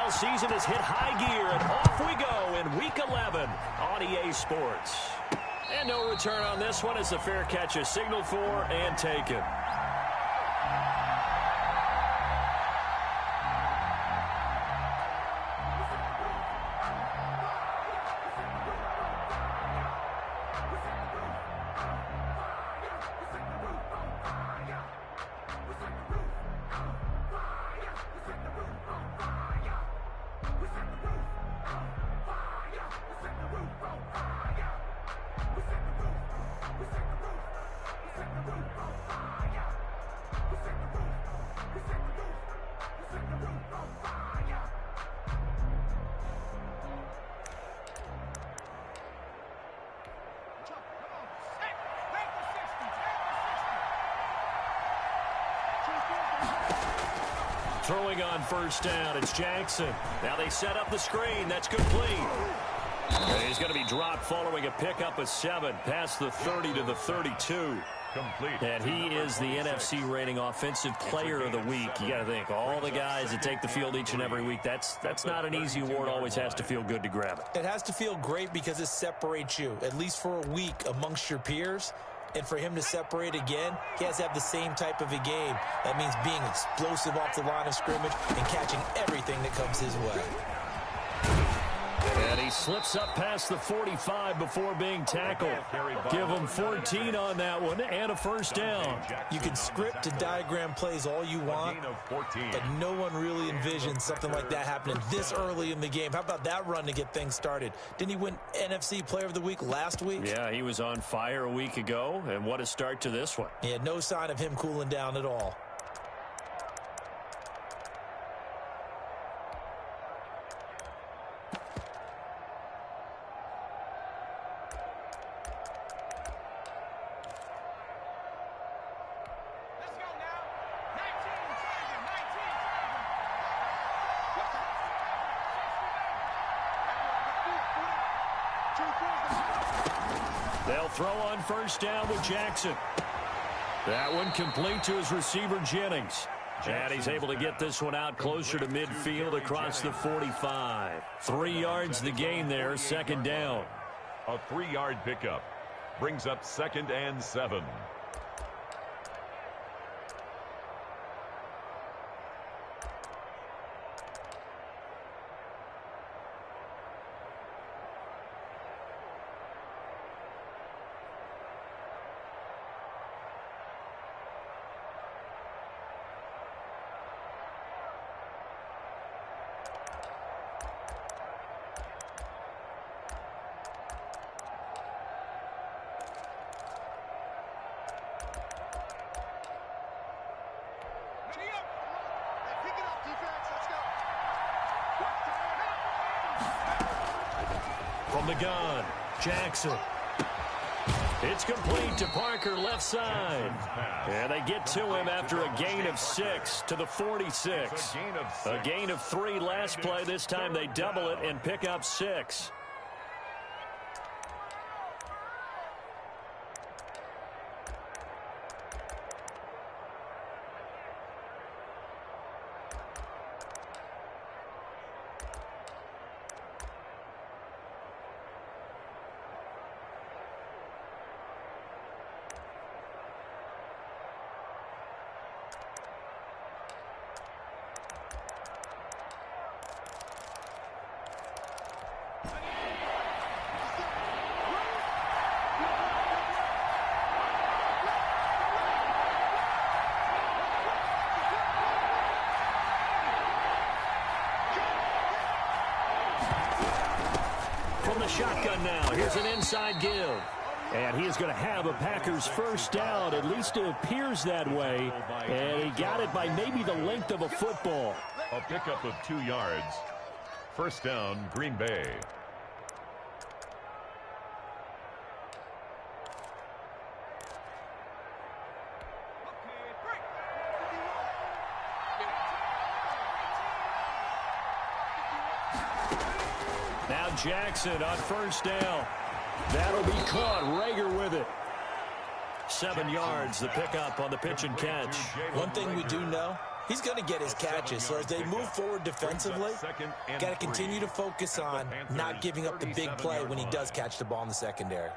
football season has hit high gear, and off we go in Week 11 on EA Sports. And no return on this one as the fair catch is signaled for and taken. Throwing on first down, it's Jackson. Now they set up the screen. That's complete. He's going to be dropped following a pickup of 7 past the 30 to the 32. Complete. And he is the NFC reigning offensive player of the week. You got to think, all the guys that take the field each and every week, that's not an easy award. Always has to feel good to grab it. It has to feel great because it separates you, at least for a week, amongst your peers. And for him to separate again, he has to have the same type of a game. That means being explosive off the line of scrimmage and catching everything that comes his way. And he slips up past the 45 before being tackled. Give him 14 on that one and a first down. You can script and diagram plays all you want, but no one really envisions something like that happening this early in the game. How about that run to get things started? Didn't he win NFC Player of the Week last week? Yeah, he was on fire a week ago, and what a start to this one. Yeah, no sign of him cooling down at all. They'll throw on first down with Jackson. That one complete to his receiver, Jennings. And he's able to get this one out closer to midfield across the 45. 3 yards the gain there, second down. A 3-yard pickup brings up 2nd and 7. From the gun, Jackson. It's complete to Parker, left side. And they get to him after a gain of 6 to the 46. A gain of 3 last play. This time they double it and pick up 6. Shotgun now. Here's an inside give. And he is going to have a Packers first down. At least it appears that way. And he got it by maybe the length of a football. A pickup of 2 yards. First down, Green Bay. Now Jackson on first down. That'll be caught. Rager with it. 7 yards, the pickup on the pitch and catch. One thing we do know, He's going to get his catches. So as they move forward defensively, got to continue to focus on not giving up the big play when he does catch the ball in the secondary.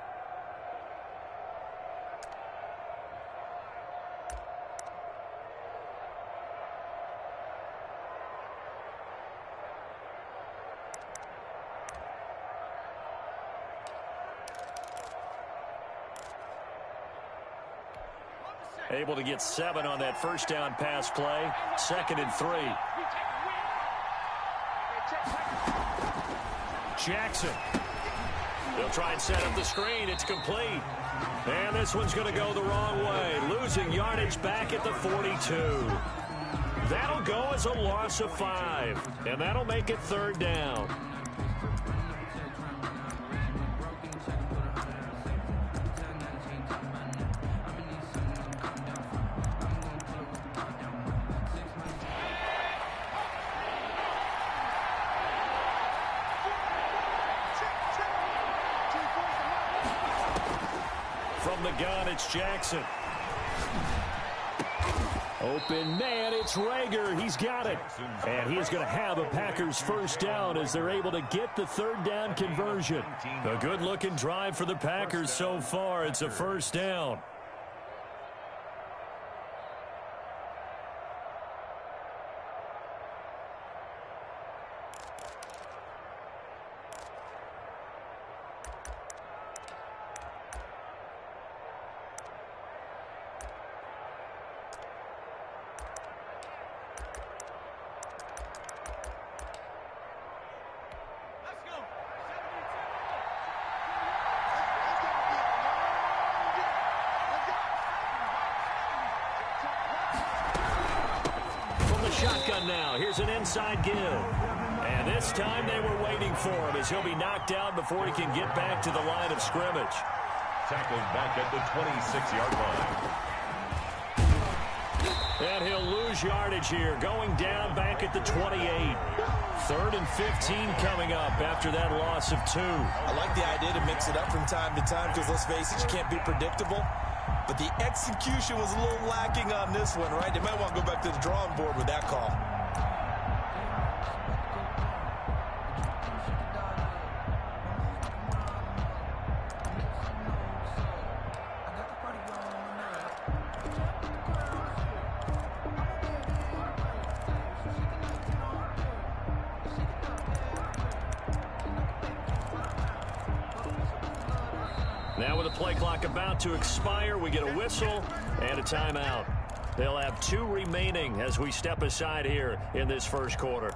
Able to get 7 on that first down pass play. 2nd and 3. Jackson. They'll try and set up the screen. It's complete. And this one's going to go the wrong way. Losing yardage back at the 42. That'll go as a loss of 5. And that'll make it 3rd down. From the gun, it's Jackson. Open man, it's Rager. He's got it. And he's going to have a Packers first down as they're able to get the 3rd down conversion. A good-looking drive for the Packers so far. It's a first down. Shotgun now. Here's an inside give. And this time they were waiting for him as he'll be knocked down before he can get back to the line of scrimmage. Tackled back at the 26-yard line. And he'll lose yardage here, going down back at the 28. 3rd and 15 coming up after that loss of 2. I like the idea to mix it up from time to time because, let's face it, you can't be predictable. But the execution was a little lacking on this one, right? They might want to go back to the drawing board with that call. Now with the play clock about to expire, we get a whistle and a timeout. They'll have 2 remaining as we step aside here in this first quarter.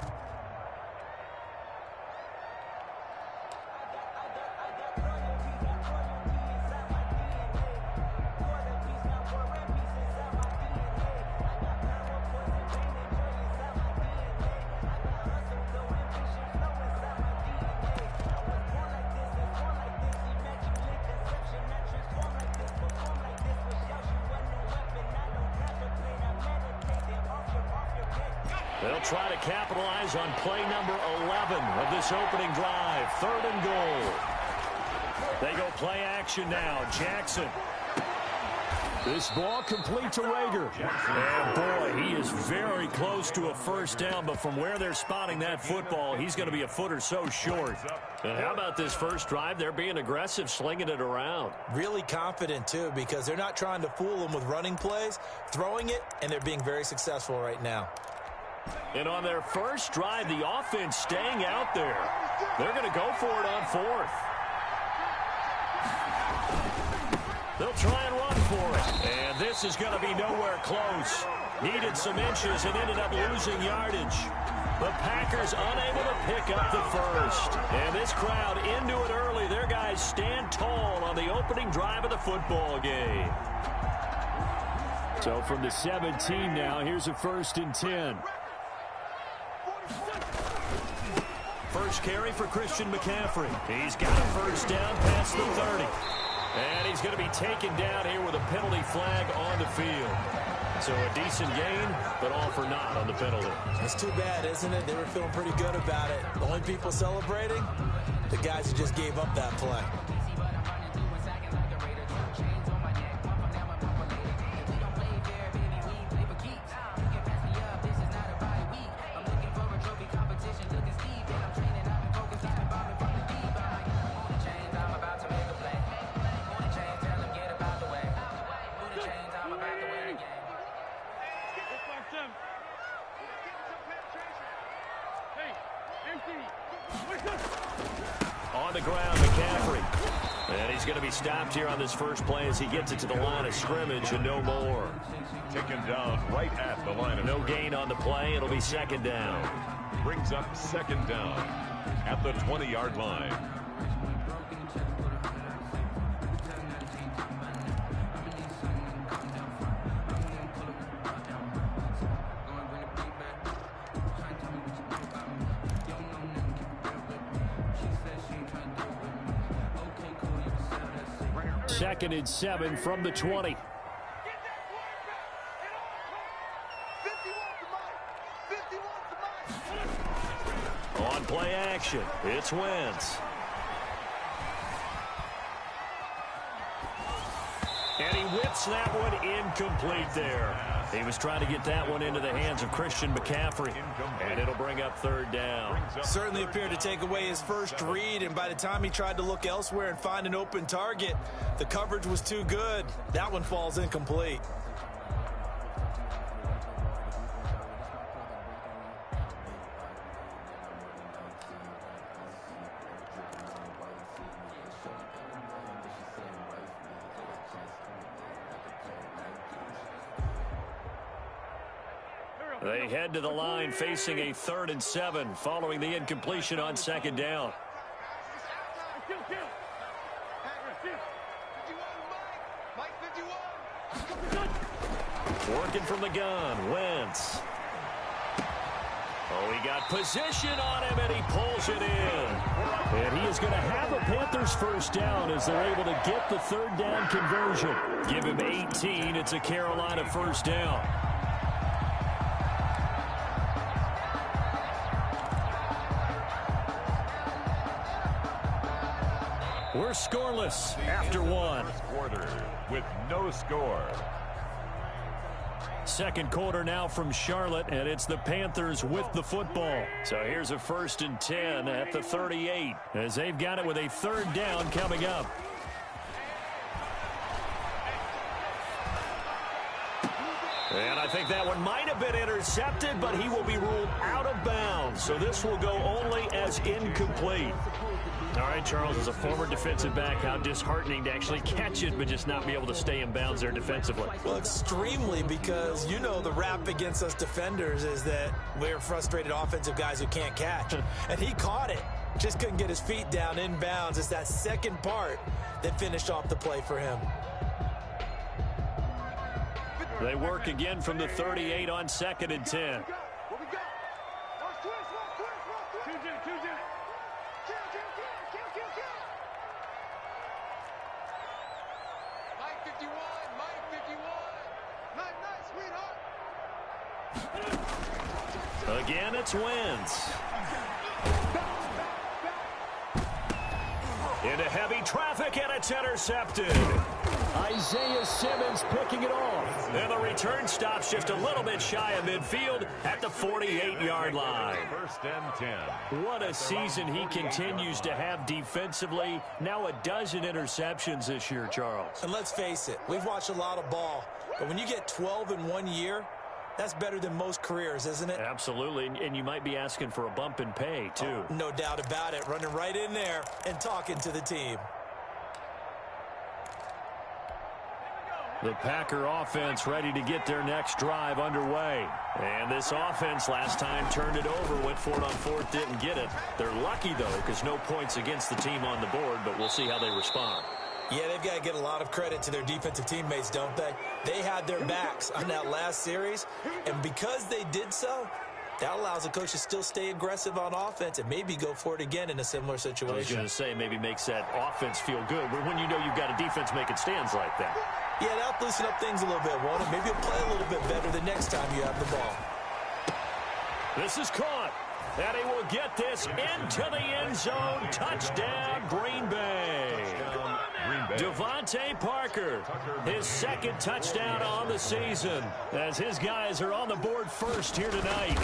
They'll try to capitalize on play number 11 of this opening drive. 3rd and goal. They go play action now. Jackson. This ball complete to Rager. And boy, he is very close to a first down, but from where they're spotting that football, he's going to be a foot or so short. And how about this first drive? They're being aggressive, slinging it around. Really confident, too, because they're not trying to fool them with running plays, throwing it, and they're being very successful right now. And on their first drive, the offense staying out there. They're going to go for it on 4th. They'll try and run for it. And this is going to be nowhere close. Needed some inches and ended up losing yardage. The Packers unable to pick up the first. And this crowd into it early. Their guys stand tall on the opening drive of the football game. So from the 17 now, here's a 1st and 10. First carry for Christian McCaffrey. He's got a first down past the 30. And he's going to be taken down here with a penalty flag on the field. So a decent gain, but all for naught on the penalty. It's too bad, isn't it? They were feeling pretty good about it. The only people celebrating, the guys who just gave up that play. On the ground, McCaffrey. And he's going to be stopped here on this first play as he gets it to the line of scrimmage and no more. Taken down right at the line of No gain on the play. It'll be second down. Brings up second down at the 20-yard line. Second and 7 from the 20. On play action, it's Wentz. And he whips that one incomplete there. He was trying to get that one into the hands of Christian McCaffrey. And it'll bring up third down. Certainly appeared to take away his first read, and by the time he tried to look elsewhere and find an open target, the coverage was too good. That one falls incomplete. They head to the line facing a 3rd and 7 following the incompletion on second down. Working from the gun, Wentz. Oh, he got position on him, and he pulls it in. And he is going to have a Panthers first down as they're able to get the 3rd down conversion. Give him 18. It's a Carolina first down. We're scoreless after one. Quarter with no score. Second quarter now from Charlotte, and it's the Panthers with the football. So here's a 1st and 10 at the 38 as they've got it with a 3rd down coming up. And I think that one might have been intercepted, but he will be ruled out of bounds. So this will go only as incomplete. All right, Charles, as a former defensive back, how disheartening to actually catch it, but just not be able to stay in bounds there defensively. Well, extremely, because you know the rap against us defenders is that we're frustrated offensive guys who can't catch. And he caught it. Just couldn't get his feet down in bounds. It's that second part that finished off the play for him. They work again from the 38 on 2nd and 10. Again, it's Wentz. Into heavy traffic, and it's intercepted. Isaiah Simmons picking it off. And the return stops just a little bit shy of midfield at the 48-yard line. 1st and 10. What a season he continues to have defensively. Now a dozen interceptions this year, Charles. And let's face it, we've watched a lot of ball. But when you get 12 in 1 year, that's better than most careers, isn't it? Absolutely, and you might be asking for a bump in pay, too. Oh, no doubt about it. Running right in there and talking to the team. The Packer offense ready to get their next drive underway. And this offense last time turned it over, went for it on 4th, didn't get it. They're lucky, though, because no points against the team on the board, but we'll see how they respond. Yeah, they've got to get a lot of credit to their defensive teammates, don't they? They had their backs on that last series, and because they did so, that allows the coach to still stay aggressive on offense and maybe go for it again in a similar situation. I was going to say, maybe makes that offense feel good when you know you've got a defense making stands like that. Yeah, that'll loosen up things a little bit, won't it? Maybe you'll play a little bit better the next time you have the ball. This is caught, and he will get this into the end zone. Touchdown, Green Bay. Devontae Parker, his 2nd touchdown on the season, as his guys are on the board first here tonight.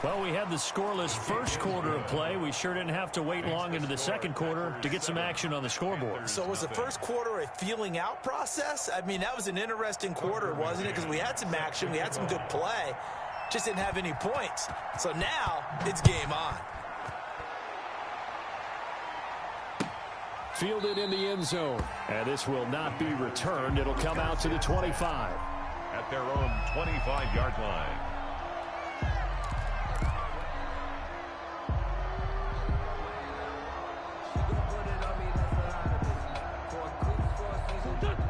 Well, we had the scoreless first quarter of play. We sure didn't have to wait long into the second quarter to get some action on the scoreboard. So was the first quarter a feeling out process? I mean, that was an interesting quarter, wasn't it? Because we had some action, we had some good play. just didn't have any points. So now it's game on. Fielded in the end zone. And this will not be returned. It'll come out to the 25. At their own 25-yard line.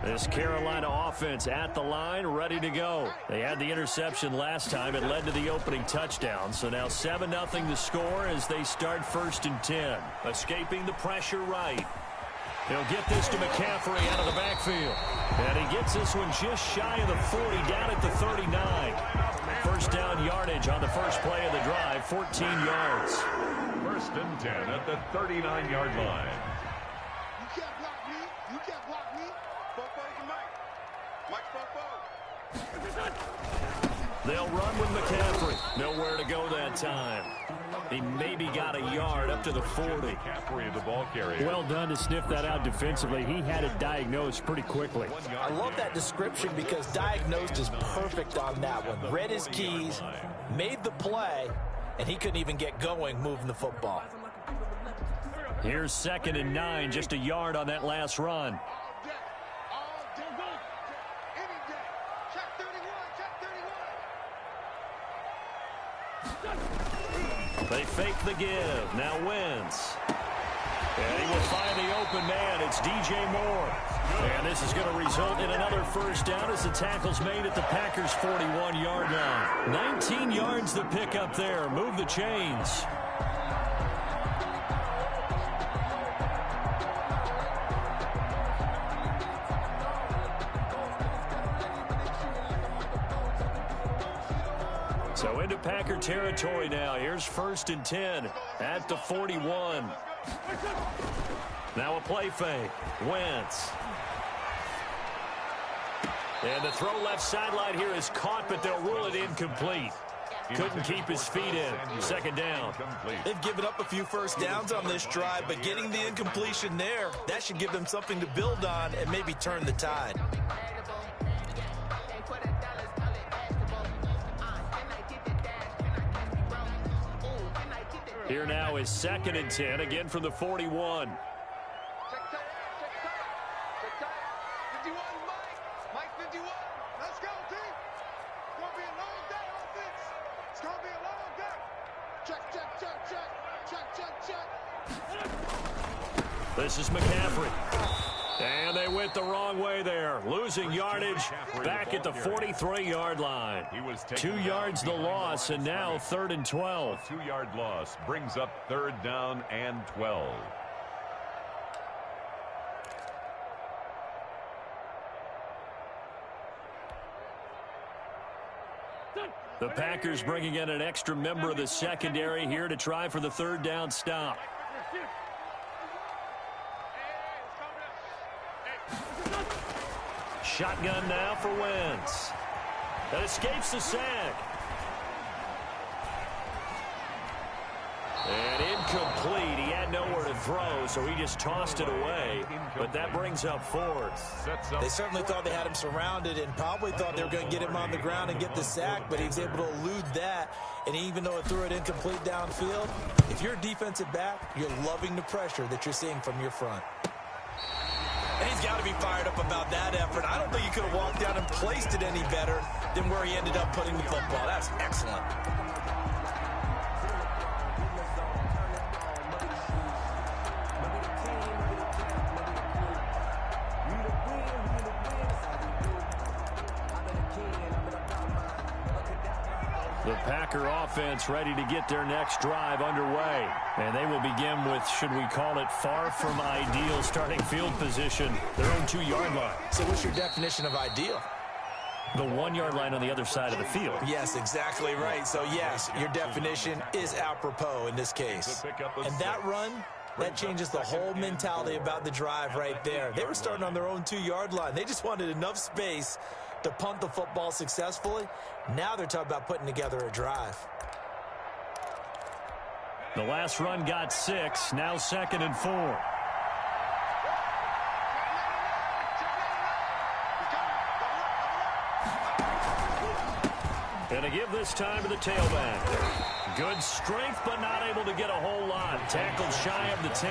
This Carolina offense at the line, ready to go. They had the interception last time. It led to the opening touchdown. So now 7-0 the score as they start 1st and 10. Escaping the pressure right. He'll get this to McCaffrey out of the backfield. And he gets this one just shy of the 40, down at the 39. First down yardage on the first play of the drive, 14 yards. 1st and 10 at the 39-yard line. You can't block me. You can't block me. They'll run with McCaffrey. Nowhere to go that time. He maybe got a yard up to the 40. McCaffrey, the ball carrier. Well done to sniff that out defensively. He had it diagnosed pretty quickly. I love that description because diagnosed is perfect on that one. Read his keys, made the play, and he couldn't even get going moving the football. Here's 2nd and 9, just a yard on that last run. They fake the give. Now Wentz. And he will find the open man. It's DJ Moore. And this is going to result in another first down as the tackle's made at the Packers' 41-yard line. 19 yards the pickup there. Move the chains. So into Packer territory now. Here's 1st and 10 at the 41. Now a play fake. Wentz. And the throw left sideline here is caught, but they'll rule it incomplete. Couldn't keep his feet in. 2nd down. They've given up a few first downs on this drive, but getting the incompletion there, that should give them something to build on and maybe turn the tide. Here now is 2nd and 10, again from the 41. Mike 51. Let's go, team. It's going to be a long day, offense. It's going to be a long day. Check, check, check, check. Check, check, check. This is McCaffrey. And they went the wrong way there. Losing yardage back at the 43-yard line. 2 yards the loss, and now 3rd and 12. 2-yard loss brings up 3rd down and 12. The Packers bringing in an extra member of the secondary here to try for the 3rd down stop. Shotgun now for Wentz. That escapes the sack. And incomplete. He had nowhere to throw, so he just tossed it away. But that brings up 4th. They certainly thought they had him surrounded and probably thought they were going to get him on the ground and get the sack, but he was able to elude that. And even though it threw it incomplete downfield, if you're a defensive back, you're loving the pressure that you're seeing from your front. And he's got to be fired up about that effort. I don't think he could have walked down and placed it any better than where he ended up putting the football. That's excellent. The Packer offense ready to get their next drive underway. And they will begin with, should we call it, far from ideal starting field position, their own 2-yard line. So what's your definition of ideal? The 1-yard line on the other side of the field. Yes, exactly right. So, yes, your definition is apropos in this case. And that run, that changes the whole mentality about the drive right there. They were starting on their own 2-yard line. They just wanted enough space to punt the football successfully. Now they're talking about putting together a drive. The last run got 6. Now 2nd and 4. And to give this time to the tailback. Good strength, but not able to get a whole lot. Tackled shy of the 10.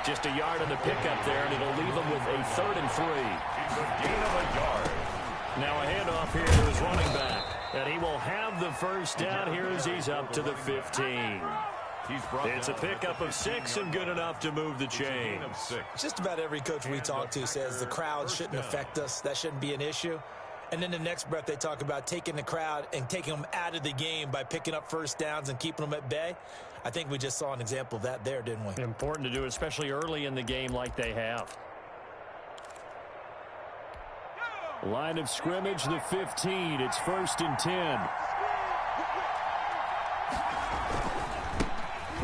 Just a yard on the pickup there, and it'll leave him with a 3rd and 3. It's a gain of a yard. Now a handoff here to his running back. And he will have the first down here as he's up to the 15. It's a pickup of 6 and good enough to move the chains. Just about every coach we talk to says the crowd shouldn't affect us. That shouldn't be an issue. And then the next breath they talk about taking the crowd and taking them out of the game by picking up first downs and keeping them at bay. I think we just saw an example of that there, didn't we? Important to do, especially early in the game like they have. Line of scrimmage, the 15. It's 1st and 10.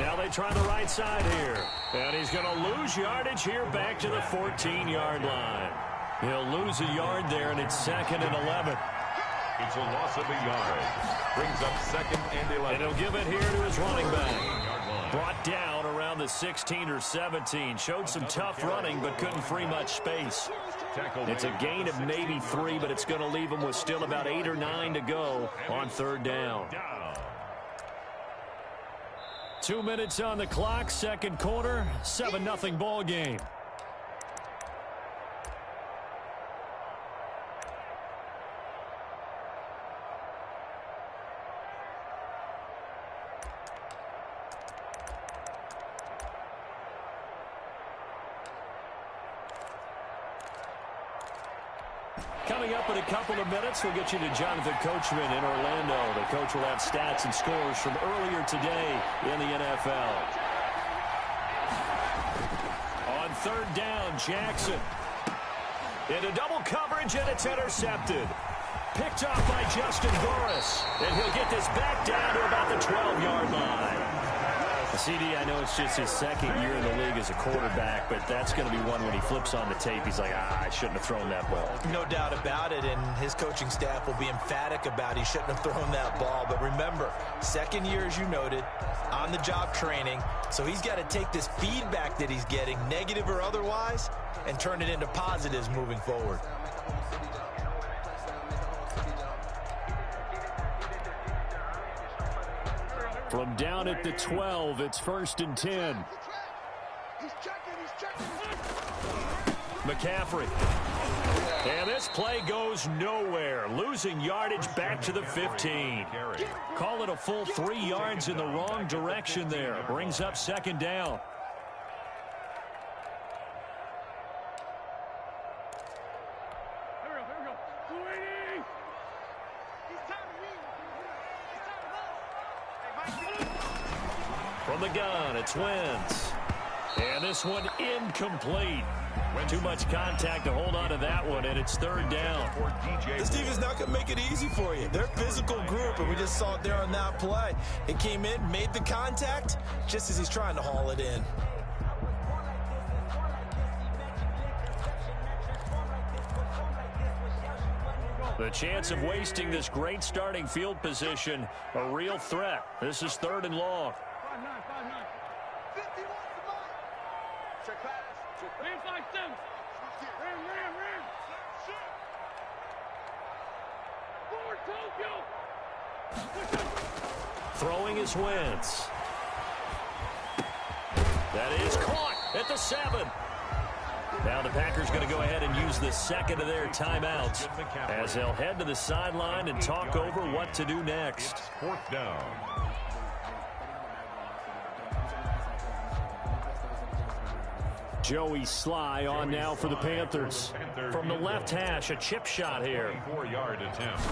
Now they try the right side here. And he's going to lose yardage here back to the 14-yard line. He'll lose a yard there, and it's 2nd and 11. It's a loss of a yard. Brings up 2nd and 11. And he'll give it here to his running back. Brought down around the 16 or 17. Showed some tough running, but couldn't free much space. It's a gain of maybe 3, but it's going to leave him with still about 8 or 9 to go on 3rd down. 2 minutes on the clock, 2nd quarter, 7-0 ball game. Coming up in a couple of minutes, we'll get you to Jonathan Coachman in Orlando. The coach will have stats and scores from earlier today in the NFL. On 3rd down, Jackson. Into double coverage, and it's intercepted. Picked off by Justin Burris. And he'll get this back down to about the 12-yard line. CD, I know it's just his 2nd year in the league as a quarterback, but that's going to be one when he flips on the tape. He's like, I shouldn't have thrown that ball. No doubt about it, and his coaching staff will be emphatic about he shouldn't have thrown that ball. But remember, 2nd year, as you noted, on-the-job training, so he's got to take this feedback that he's getting, negative or otherwise, and turn it into positives moving forward. From down at the 12, it's 1st and 10. McCaffrey. And this play goes nowhere. Losing yardage back to the 15. Call it a full 3 yards in the wrong direction there. Brings up 2nd down. From the gun, it's Wentz. And this one incomplete. Too much contact to hold on to that one, and it's 3rd down. This defense not going to make it easy for you. They're a physical group, and we just saw it there on that play. It came in, made the contact, just as he's trying to haul it in. The chance of wasting this great starting field position, a real threat. This is 3rd and long. Throwing is Wentz. That is caught at the 7. Now the Packers going to go ahead and use the 2nd of their timeouts as they'll head to the sideline and talk over what to do next. 4th down. Joey Sly on now for the Panthers. From the left hash, a chip shot here. 4-yard attempt.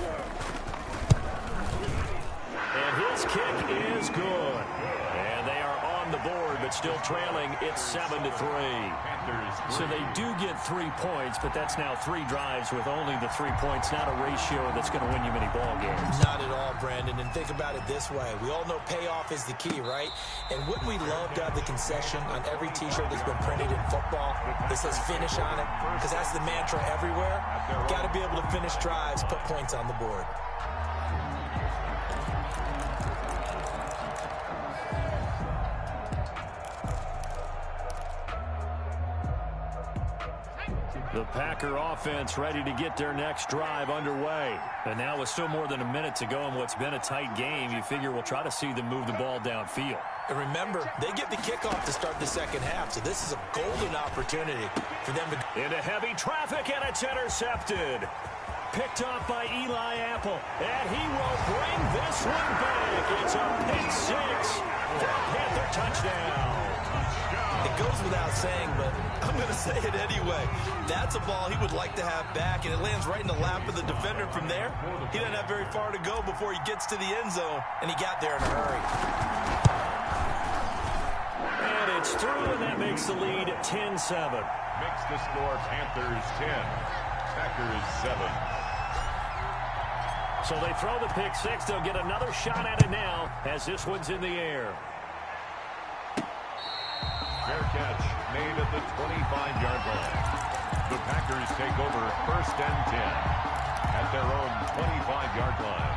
And his kick is good. And they are on the board, but still trailing. It's 7-3. So they do get 3 points, but that's now 3 drives with only the 3 points. Not a ratio that's going to win you many ball games. Not at all, Brandon. And think about it this way. We all know payoff is the key, right? And wouldn't we love to have the concession on every T-shirt that's been printed in football that says finish on it? Because that's the mantra everywhere. Got to be able to finish drives, put points on the board. The Packer offense ready to get their next drive underway. And now with still more than a minute to go in what's been a tight game, you figure we'll try to see them move the ball downfield. And remember, they get the kickoff to start the second half, so this is a golden opportunity for them to... Into heavy traffic, and it's intercepted. Picked off by Eli Apple, and he will bring this one back. It's a pick six for a Panther touchdown. It goes without saying, but I'm going to say it anyway. That's a ball he would like to have back, and it lands right in the lap of the defender from there. He doesn't have very far to go before he gets to the end zone, and he got there in a hurry. And it's through, and that makes the lead 10-7. Makes the score Panthers 10, Packers 7. So they throw the pick six. They'll get another shot at it now as this one's in the air. Fair catch made at the 25-yard line. The Packers take over 1st and 10 at their own 25-yard line.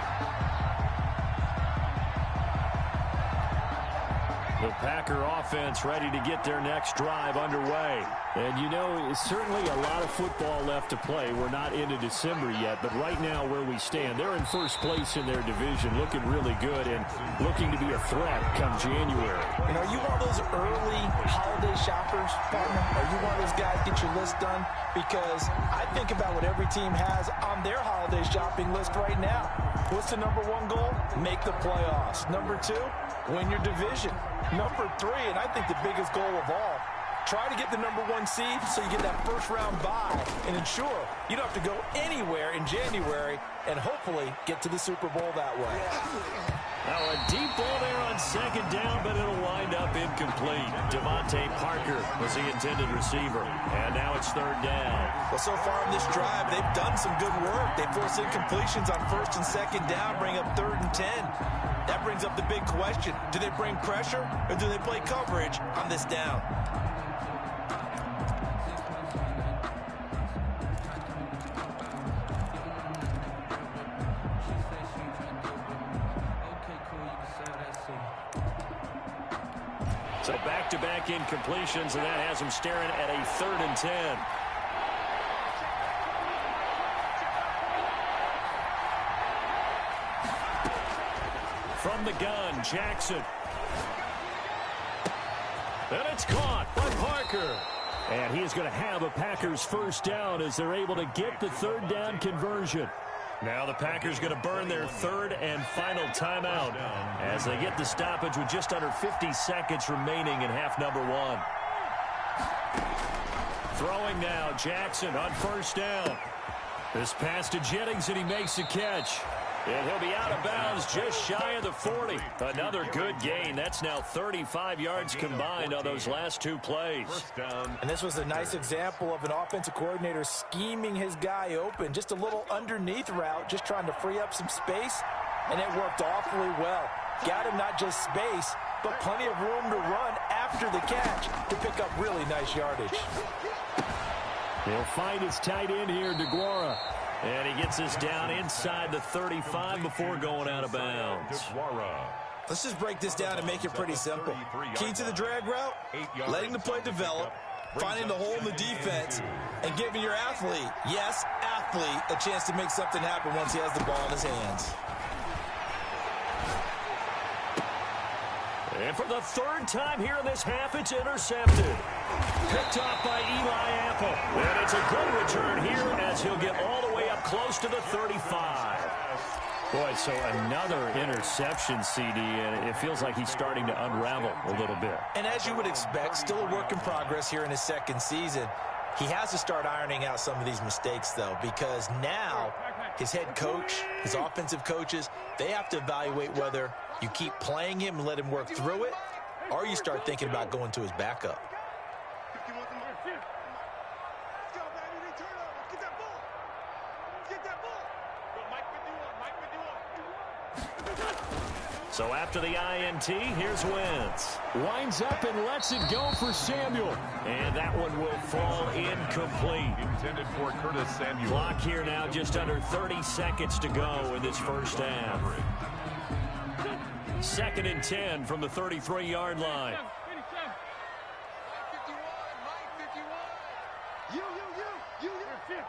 The Packer offense ready to get their next drive underway. And, you know, it's certainly a lot of football left to play. We're not into December yet, but right now where we stand, they're in first place in their division, looking really good and looking to be a threat come January. You know, are you one of those early holiday shoppers, partner? Are you one of those guys get your list done? Because I think about what every team has on their holiday shopping list right now. What's the number one goal? Make the playoffs. Number two, win your division. Number three, and I think the biggest goal of all, try to get the number one seed so you get that first round bye and ensure you don't have to go anywhere in January and hopefully get to the Super Bowl that way. Now a deep ball there on second down, but it'll wind up incomplete. Devontae Parker was the intended receiver, and now it's third down. Well, so far in this drive, they've done some good work. They force incompletions on first and second down, bring up 3rd and 10. That brings up the big question. Do they bring pressure or do they play coverage on this down? So back-to-back incompletions, and that has them staring at a 3rd and 10. From the gun, Jackson. And it's caught by Parker. And he is going to have a Packers first down as they're able to get the 3rd down conversion. Now the Packers going to burn their 3rd and final timeout as they get the stoppage with just under 50 seconds remaining in half number 1. Throwing now, Jackson on first down. This pass to Jennings, and he makes the catch. And he'll be out of bounds just shy of the 40. Another good gain. That's now 35 yards combined on those last 2 plays. And this was a nice example of an offensive coordinator scheming his guy open. Just a little underneath route, just trying to free up some space, and it worked awfully well. Got him not just space, but plenty of room to run after the catch to pick up really nice yardage. He'll find his tight end here, DeGuara. And he gets us down inside the 35 before going out of bounds. Let's just break this down and make it pretty simple. Key to the drag route, letting the play develop, finding the hole in the defense, and giving your athlete, yes, athlete, a chance to make something happen once he has the ball in his hands. And for the 3rd time here in this half, it's intercepted. Picked off by Eli Apple. And it's a good return here as he'll get all the way up close to the 35. Boy, so another interception, CD, and it feels like he's starting to unravel a little bit. And as you would expect, still a work in progress here in his 2nd season. He has to start ironing out some of these mistakes, though, because now his head coach, his offensive coaches, they have to evaluate whether you keep playing him and let him work through it, or you start thinking about going to his backup. So after the INT, here's Wentz. Winds up and lets it go for Samuel. And that one will fall incomplete. Intended for Curtis Samuel. Clock here now, just under 30 seconds to go in this first half. 2nd and 10 from the 33-yard line. You. Hey,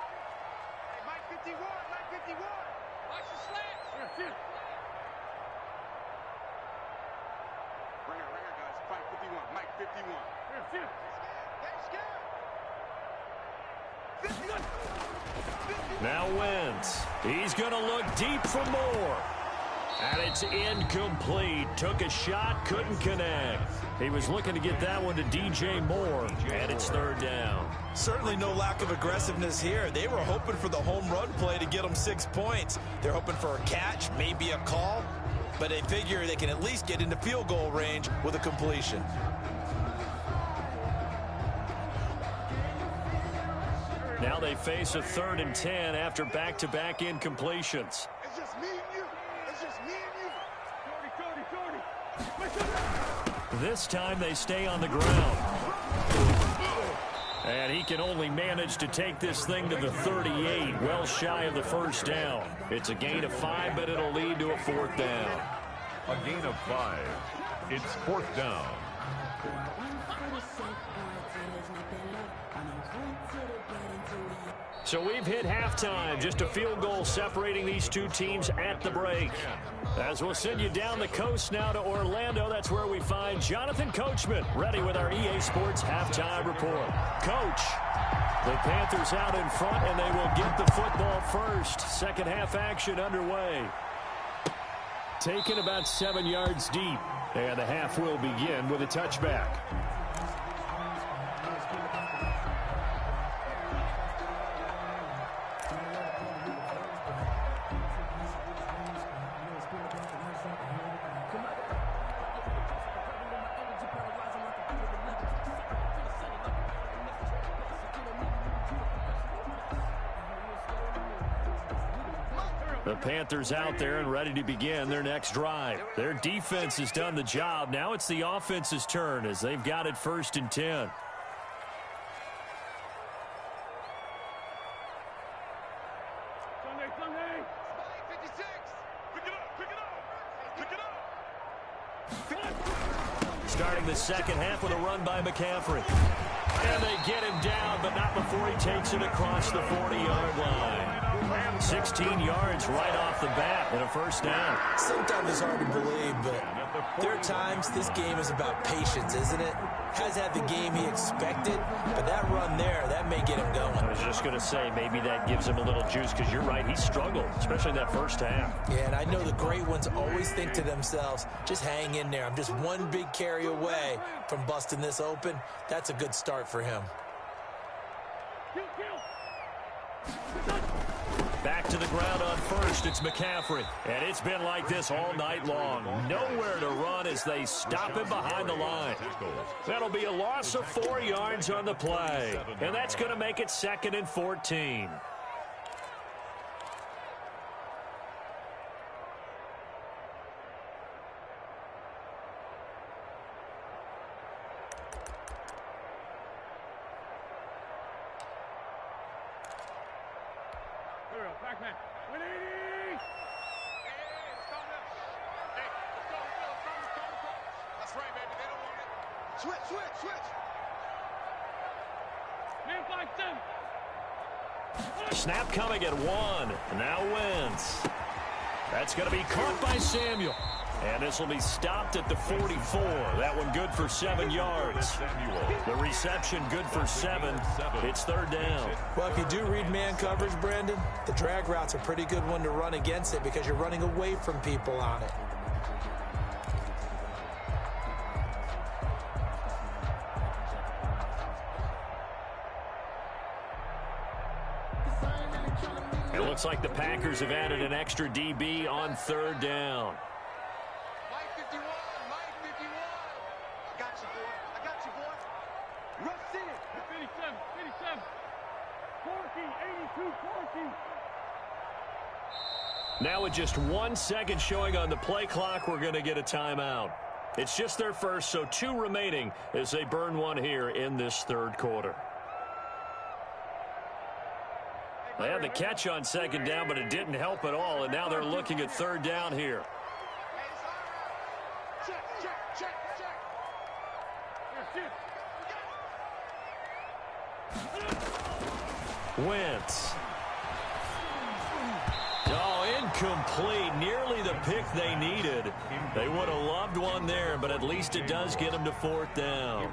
Mike 51, Mike 51. Watch the slants. Right here, guys. Fight 51, Mike 51. They scared. Now Wentz. He's going to look deep for more. And it's incomplete. Took a shot, couldn't connect. He was looking to get that one to DJ Moore, and it's third down. Certainly no lack of aggressiveness here. They were hoping for the home run play to get them 6 points. They're hoping for a catch, maybe a call, but they figure they can at least get into field goal range with a completion. Now they face a 3rd and 10 after back-to-back incompletions. It's just me and you. It's just me and you. This time they stay on the ground. And he can only manage to take this thing to the 38, well shy of the first down. It's a gain of 5, but it'll lead to a 4th down. A gain of 5. It's 4th down. So we've hit halftime, just a field goal separating these two teams at the break. As we'll send you down the coast now to Orlando, that's where we find Jonathan Coachman, ready with our EA Sports halftime report. Coach, the Panthers out in front, and they will get the football first. Second half action underway. Taken about 7 yards deep, and the half will begin with a touchback. The Panthers out there and ready to begin their next drive. Their defense has done the job. Now it's the offense's turn as they've got it 1st and 10. Sunday. 56. Pick it up. Starting the second half with a run by McCaffrey. And they get him down, but not before he takes it across the 40-yard line. 16 yards right off the bat and a 1st down. Sometimes it's hard to believe, but there are times this game is about patience, isn't it? Has had the game he expected, but that run there, that may get him going. I was just going to say, maybe that gives him a little juice because you're right, he struggled, especially in that first half. Yeah, and I know the great ones always think to themselves, just hang in there. I'm just one big carry away from busting this open. That's a good start for him. Back to the ground on first, it's McCaffrey. And it's been like this all night long. Nowhere to run as they stop him behind the line. That'll be a loss of 4 yards on the play. And that's going to make it 2nd and 14. Backman. 180. Hey, let's go now. Hey, let's go. That's right, baby. They don't want it. Switch. Man, 5-7. Snap coming at 1. Now Wentz. That's going to be caught by Samuel. And this will be stopped at the 44. That one good for 7 yards. The reception good for 7. It's 3rd down. Well, if you do read man coverage, Brandon, the drag route's a pretty good one to run against it because you're running away from people on it. It looks like the Packers have added an extra DB on 3rd down. Mike 51. I got you, boy. Rush in. 57. Corky, 82, Corky. Now with just 1 second showing on the play clock, we're going to get a timeout. It's just their first, so 2 remaining as they burn one here in this 3rd quarter. They had the catch on 2nd down, but it didn't help at all, and now they're looking at 3rd down here. Check. Wentz. Oh, incomplete. Nearly the pick they needed. They would have loved one there, but at least it does get them to 4th down.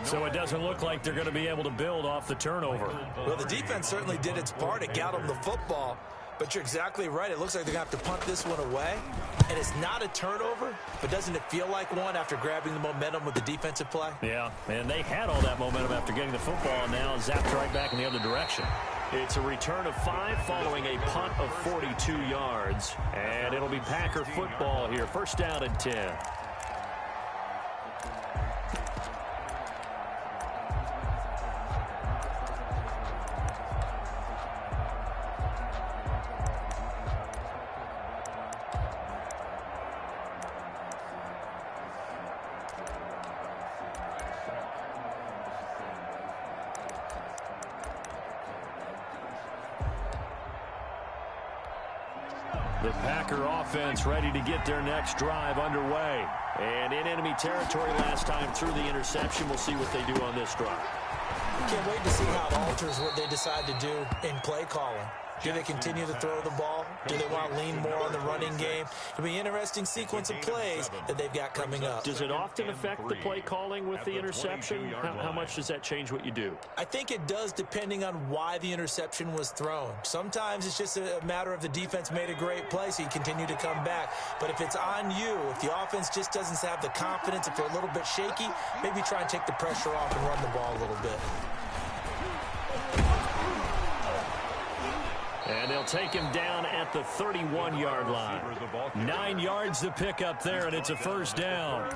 So it doesn't look like they're going to be able to build off the turnover. Well, the defense certainly did its part. It got them the football. But you're exactly right. It looks like they're going to have to punt this one away. And it's not a turnover, but doesn't it feel like one after grabbing the momentum with the defensive play? Yeah, and they had all that momentum after getting the football, and now zapped right back in the other direction. It's a return of 5 following a punt of 42 yards. And it'll be Packer football here. 1st down and 10. The Packer offense ready to get their next drive underway. And in enemy territory last time through the interception. We'll see what they do on this drive. Can't wait to see how it alters what they decide to do in play calling. Do they continue to throw the ball? Do they want to lean more on the running game? It'll be an interesting sequence of plays that they've got coming up. Does it often affect the play calling with the interception? How much does that change what you do? I think it does depending on why the interception was thrown. Sometimes it's just a matter of the defense made a great play, so you continue to come back. But if it's on you, if the offense just doesn't have the confidence, if they're a little bit shaky, maybe try and take the pressure off and run the ball a little bit. And they'll take him down at the 31-yard line. 9 yards to pick up there, and it's a 1st down.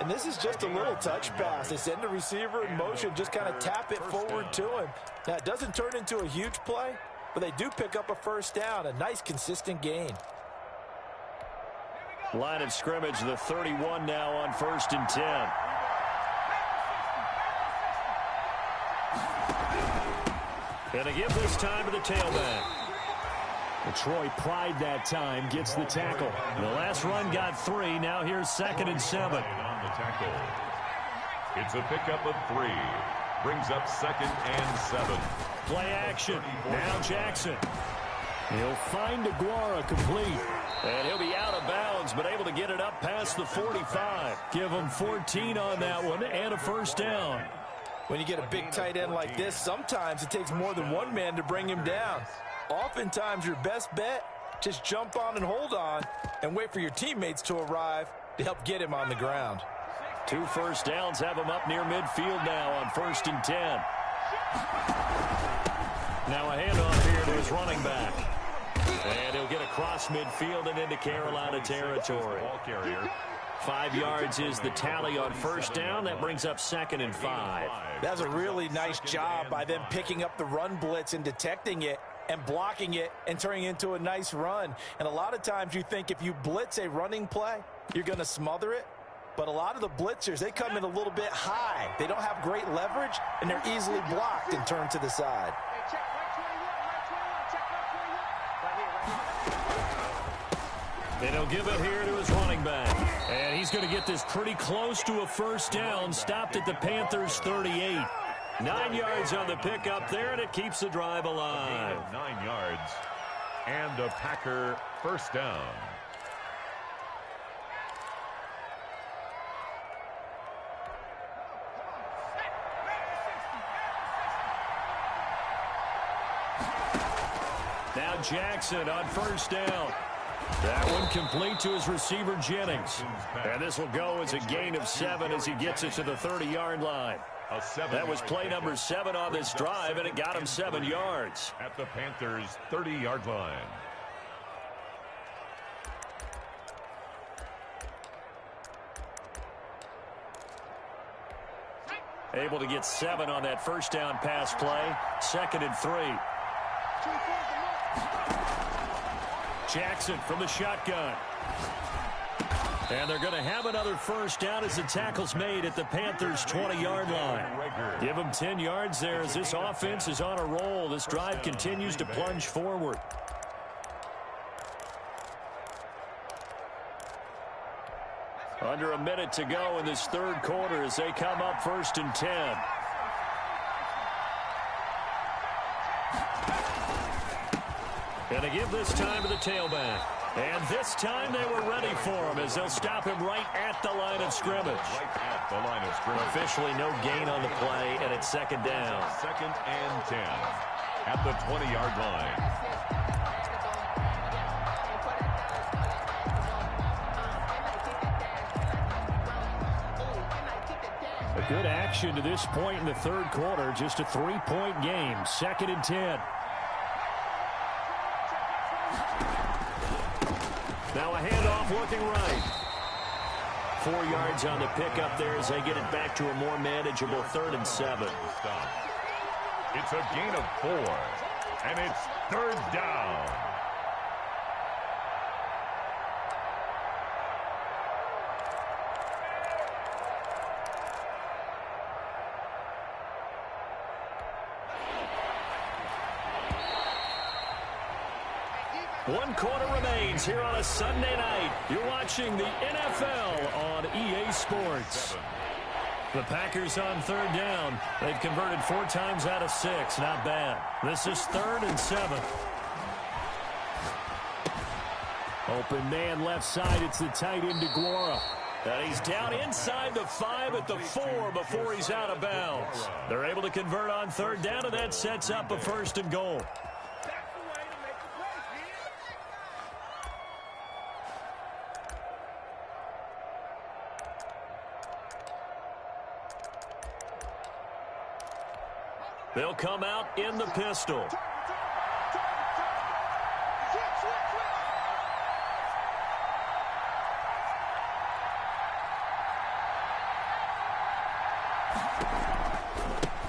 And this is just a little touch pass. They send the receiver in motion, just kind of tap it forward to him. Now, it doesn't turn into a huge play, but they do pick up a 1st down, a nice, consistent gain. Line of scrimmage, the 31 now on 1st and 10. And they give this time to the tailback. Well, Troy Pride that time gets the tackle. The last run got 3. Now here's 2nd and 7. On the tackle. It's a pickup of 3. Brings up 2nd and 7. Play action. Now Jackson. He'll find Aguara complete. And he'll be out of bounds, but able to get it up past the 45. Give him 14 on that one and a 1st down. When you get a big tight end like this, sometimes it takes more than one man to bring him down. Oftentimes, your best bet, just jump on and hold on and wait for your teammates to arrive to help get him on the ground. 2 1st downs have him up near midfield now on 1st and 10. Now a handoff here to his running back. And he'll get across midfield and into Carolina territory. 5 yards is the tally on 1st down. That brings up 2nd and 5. That's a really nice job by them picking up the run blitz and detecting it and blocking it and turning it into a nice run. And a lot of times you think if you blitz a running play, you're going to smother it. But a lot of the blitzers, they come in a little bit high. They don't have great leverage, and they're easily blocked and turned to the side. And he'll give it here to his running back. And he's going to get this pretty close to a 1st down. Stopped at the Panthers' 38. 9 yards on the pickup there, and it keeps the drive alive. 9 yards. And a Packer 1st down. Now Jackson on 1st down. That one complete to his receiver, Jennings. And this will go as a gain of 7 as he gets it to the 30-yard line. That was play number 7 on this drive, and it got him 7 yards. At the Panthers' 30-yard line. Able to get 7 on that 1st down pass play. 2nd and 3. Jackson from the shotgun. And they're going to have another 1st down as the tackle's made at the Panthers' 20-yard line. Give them 10 yards there as this offense is on a roll. This drive continues to plunge forward. Under a minute to go in this 3rd quarter as they come up 1st and 10. And they give this time to the tailback. And this time they were ready for him as they'll stop him right at the line of scrimmage. Right at the line of scrimmage. Officially no gain on the play, and it's second down. 2nd and 10 at the 20-yard line. A good action to this point in the third quarter. Just a 3-point game. 2nd and 10. Now a handoff looking right. 4 yards on the pickup there as they get it back to a more manageable 3rd and 7. It's a gain of 4, and it's 3rd down. One quarter remains here on a Sunday night. You're watching the NFL on EA Sports. The Packers on 3rd down. They've converted 4 times out of 6. Not bad. This is 3rd and 7. Open man left side. It's the tight end DeGuara. And he's down inside the 5 at the 4 before he's out of bounds. They're able to convert on 3rd down, and that sets up a 1st and goal. They'll come out in the pistol.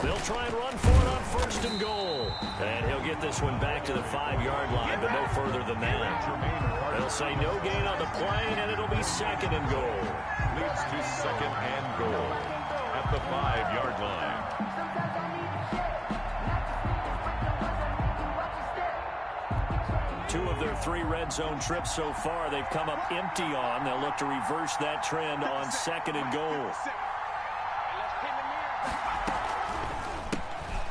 They'll try and run for it on 1st and goal. And he'll get this one back to the 5-yard line, but no further than that. They'll say no gain on the play, and it'll be 2nd and goal. Leads to 2nd and goal at the 5-yard line. Two of their 3 red zone trips so far, they've come up empty on. They'll look to reverse that trend on 2nd and goal.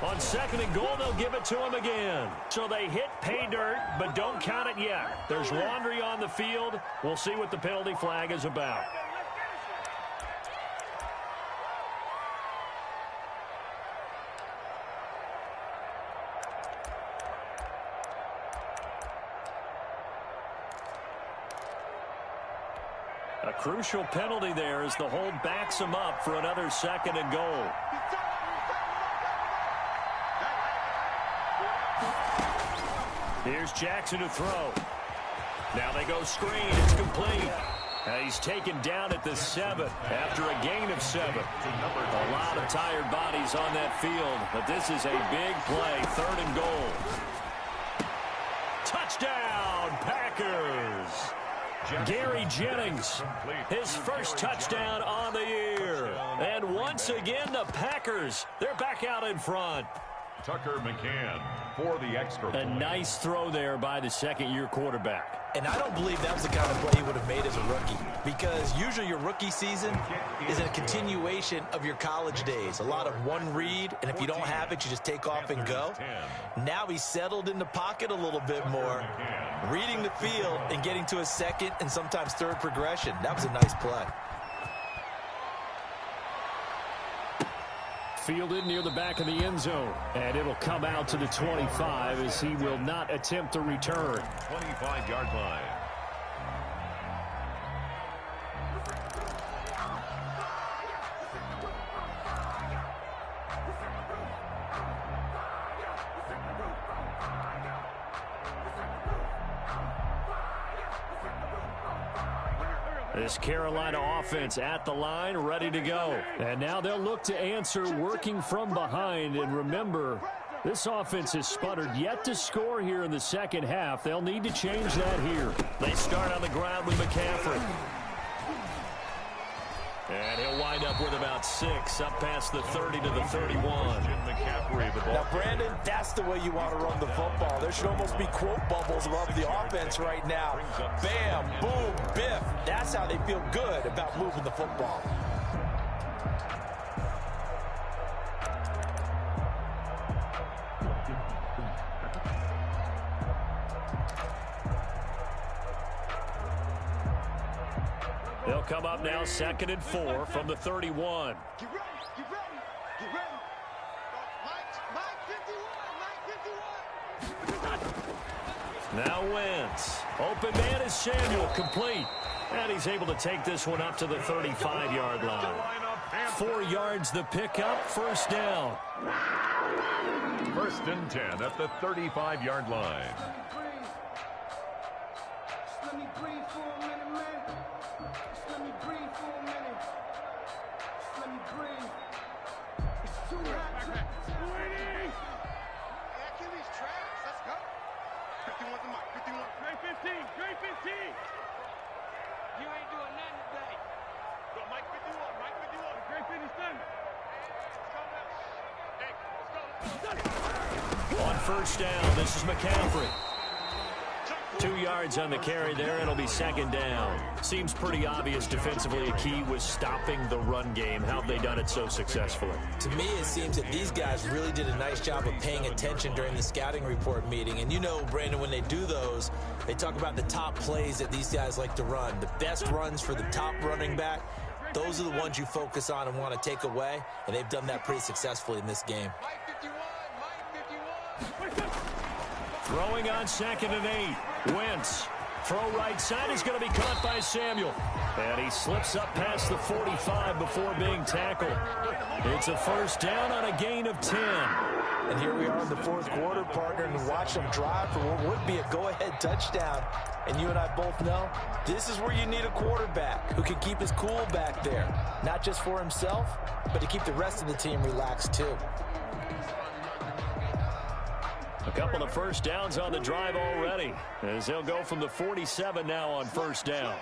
On 2nd and goal, they'll give it to him again. So they hit pay dirt, but don't count it yet. There's laundry on the field. We'll see what the penalty flag is about. A crucial penalty there as the hold backs him up for another 2nd and goal. Here's Jackson to throw. Now they go screen. It's complete. He's taken down at the 7 after a gain of 7. A lot of tired bodies on that field, but this is a big play. 3rd and goal. Touchdown, Packers. Gary Jennings, his first touchdown on the year. And once again, the Packers, they're back out in front. Tucker McCann for the extra point. A nice throw there by the 2nd-year quarterback. And I don't believe that was the kind of play he would have made as a rookie, because usually your rookie season is a continuation of your college days. A lot of one read, and if you don't have it, you just take off and go. Now he's settled in the pocket a little bit more, reading the field and getting to a 2nd and sometimes 3rd progression. That was a nice play. Fielded near the back of the end zone, and it'll come out to the 25 as he will not attempt to return. 25-yard line. This Carolina offense at the line, ready to go. And now they'll look to answer working from behind. And remember, this offense has sputtered yet to score here in the 2nd half. They'll need to change that here. They start on the ground with McCaffrey. And he'll wind up with about 6, up past the 30 to the 31. Now, Brandon, that's the way you want to run the football. There should almost be quote bubbles above the offense right now. Bam, boom, biff. That's how they feel good about moving the football. They'll come up now 2nd and 4 from the 31. Get ready, get ready, get ready. Mike 51, Mike 51. Now Wentz. Open man is Samuel, complete. And he's able to take this one up to the 35-yard line. 4 yards the pickup, first down. 1st and 10 at the 35-yard line. Let me breathe for a minute, man. Just let me breathe for a minute. Just let me breathe. It's too hot to... Hey, Achilles tracks. Let's go. 51 to Mike. 51. Great 15. Great 15. You ain't doing nothing today. Go, Mike 51. Mike 51. Great 57. On first down, this is McCaffrey. 2 yards on the carry there. It'll be 2nd down. Seems pretty obvious defensively a key was stopping the run game. How have they done it so successfully? To me, it seems that these guys really did a nice job of paying attention during the scouting report meeting. And you know, Brandon, when they do those, they talk about the top plays that these guys like to run. The best runs for the top running back, those are the ones you focus on and want to take away. And they've done that pretty successfully in this game. Mike 51. Mike 51. Throwing on 2nd and 8. Wentz. Throw right side is going to be caught by Samuel. And he slips up past the 45 before being tackled. It's a first down on a gain of 10. And here we are in the 4th quarter, partner, and watch them drive for what would be a go-ahead touchdown. And you and I both know this is where you need a quarterback who can keep his cool back there. Not just for himself, but to keep the rest of the team relaxed too. A couple of first downs on the drive already, as they'll go from the 47 now on first down.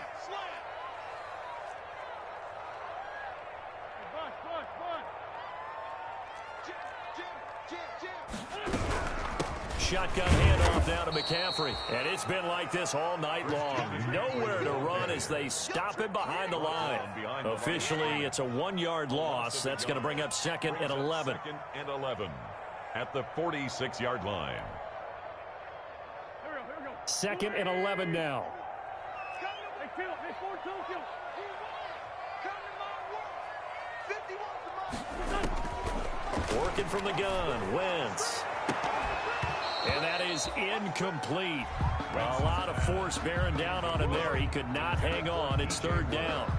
Shotgun handoff down to McCaffrey. And it's been like this all night long. Nowhere to run as they stop him behind the line. Officially, it's a 1-yard loss. That's going to bring up 2nd and 11. 2nd and 11 at the 46-yard line. 2nd and 11 now. Working from the gun, Wentz. And that is incomplete. A lot of force bearing down on him there. He could not hang on. It's 3rd down.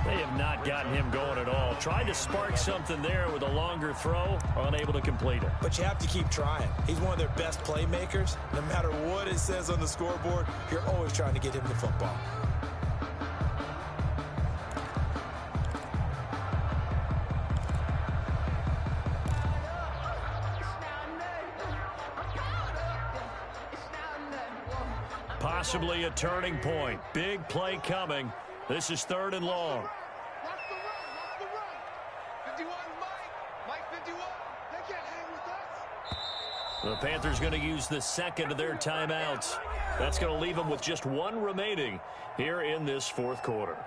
They have not gotten him going at all. Tried to spark something there with a longer throw, unable to complete it. But you have to keep trying. He's one of their best playmakers. No matter what it says on the scoreboard, you're always trying to get him the football. Possibly a turning point. Big play coming. This is 3rd and long. Watch the run. Watch the run. 51, Mike. Mike 51. They can't hang with us. The Panthers going to use the 2nd of their timeouts. That's going to leave them with just 1 remaining here in this 4th quarter.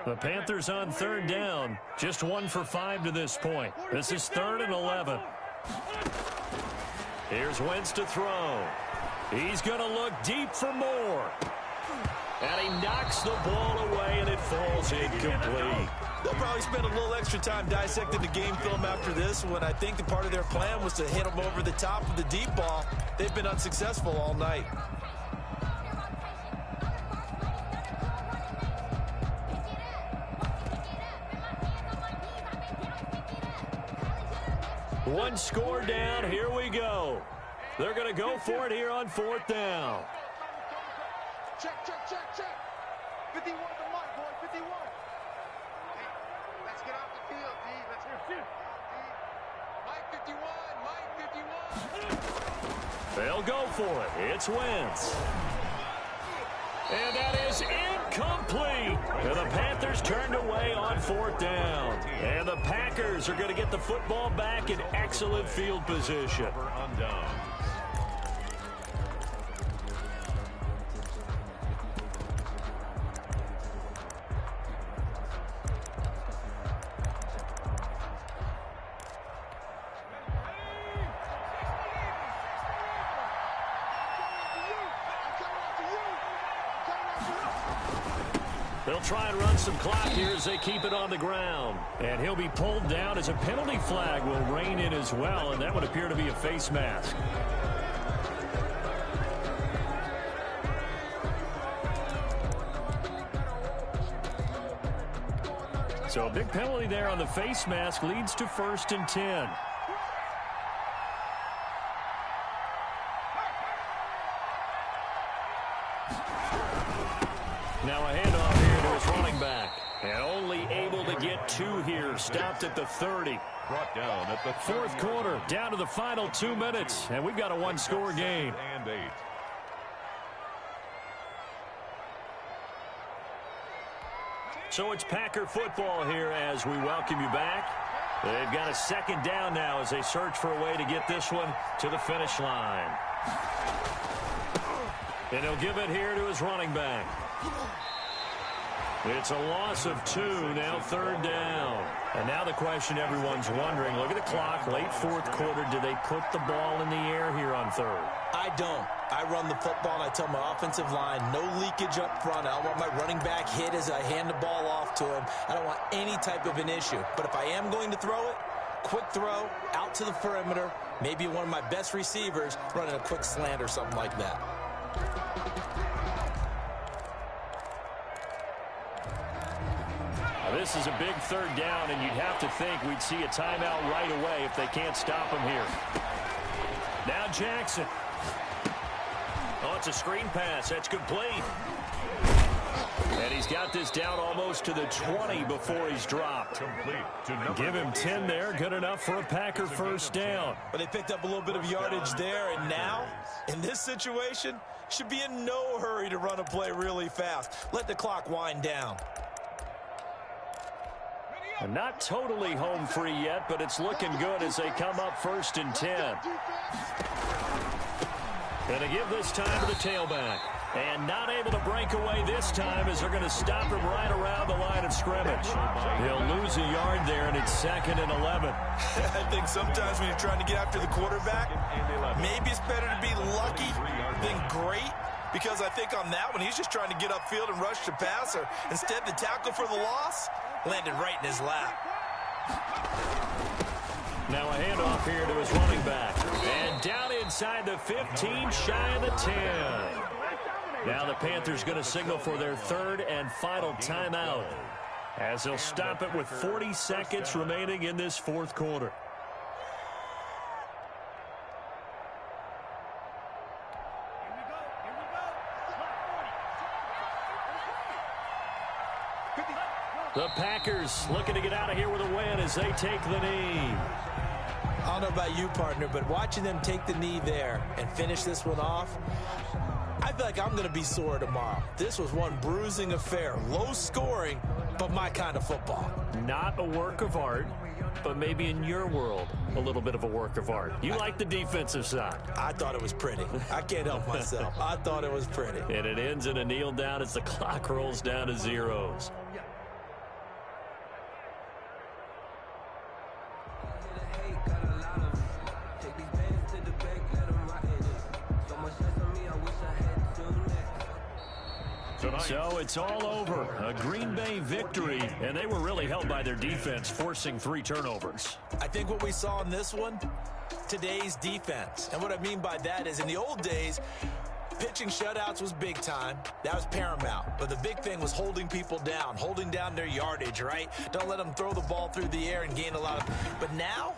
The Panthers on 3rd down. Just 1 for 5 to this point. This is 3rd and 11. Here's Wentz to throw. He's going to look deep for more. And he knocks the ball away, and it falls incomplete. They'll probably spend a little extra time dissecting the game film after this one. I think the part of their plan was to hit them over the top of the deep ball. They've been unsuccessful all night. One score down. Here we go. They're going to go for it here on 4th down. Check, check, check, check. 51 to Mike, boy. 51. Hey, let's get off the field, D. Let's go. Mike 51. Mike 51. They'll go for it. It's Wentz. And that is incomplete. And the Panthers turned away on 4th down. And the Packers are going to get the football back in excellent field position. On downs. They'll try and run some clock here as they keep it on the ground. And he'll be pulled down as a penalty flag will rein in as well, and that would appear to be a face mask. So a big penalty there on the face mask leads to 1st and 10. Now a handoff here to his running back. And only able to get 2 here. Stopped at the 30. Brought down at the 4th quarter, down to the final 2 minutes. And we've got a 1-score game. And 8. So it's Packer football here as we welcome you back. They've got a 2nd down now as they search for a way to get this one to the finish line. And he'll give it here to his running back. It's a loss of 2, now 3rd down. And now the question everyone's wondering, look at the clock, late 4th quarter, do they put the ball in the air here on 3rd? I don't. I run the football, and I tell my offensive line, no leakage up front. I don't want my running back hit as I hand the ball off to him. I don't want any type of an issue. But if I am going to throw it, quick throw, out to the perimeter, maybe one of my best receivers running a quick slant or something like that. This is a big 3rd down, and you'd have to think we'd see a timeout right away if they can't stop him here. Now Jackson. Oh, it's a screen pass. That's complete. And he's got this down almost to the 20 before he's dropped. Give him 10 there. Good enough for a Packer 1st down. But they picked up a little bit of yardage there, and now, in this situation, should be in no hurry to run a play really fast. Let the clock wind down. And not totally home free yet, but it's looking good as they come up 1st and 10. Going to give this time to the tailback. And not able to break away this time as they're going to stop him right around the line of scrimmage. He'll lose a yard there, and it's 2nd and 11. I think sometimes when you're trying to get after the quarterback, maybe it's better to be lucky than great. Because I think on that one, he's just trying to get upfield and rush the passer. Instead, the tackle for the loss landed right in his lap. Now a handoff here to his running back. And down inside the 15, shy of the 10. Now the Panthers going to signal for their 3rd and final timeout, as they'll stop it with 40 seconds remaining in this 4th quarter. The Packers looking to get out of here with a win as they take the knee. I don't know about you, partner, but watching them take the knee there and finish this one off, I feel like I'm going to be sore tomorrow. This was one bruising affair. Low scoring, but my kind of football. Not a work of art, but maybe in your world, a little bit of a work of art. You like the defensive side. I thought it was pretty. I can't help myself. I thought it was pretty. And it ends in a kneel down as the clock rolls down to zeros. So it's all over. A Green Bay victory, and they were really held by their defense, forcing 3 turnovers. I think what we saw in this one, today's defense. And what I mean by that is in the old days, pitching shutouts was big time. That was paramount. But the big thing was holding people down, holding down their yardage, right? Don't let them throw the ball through the air and gain a lot of... But now,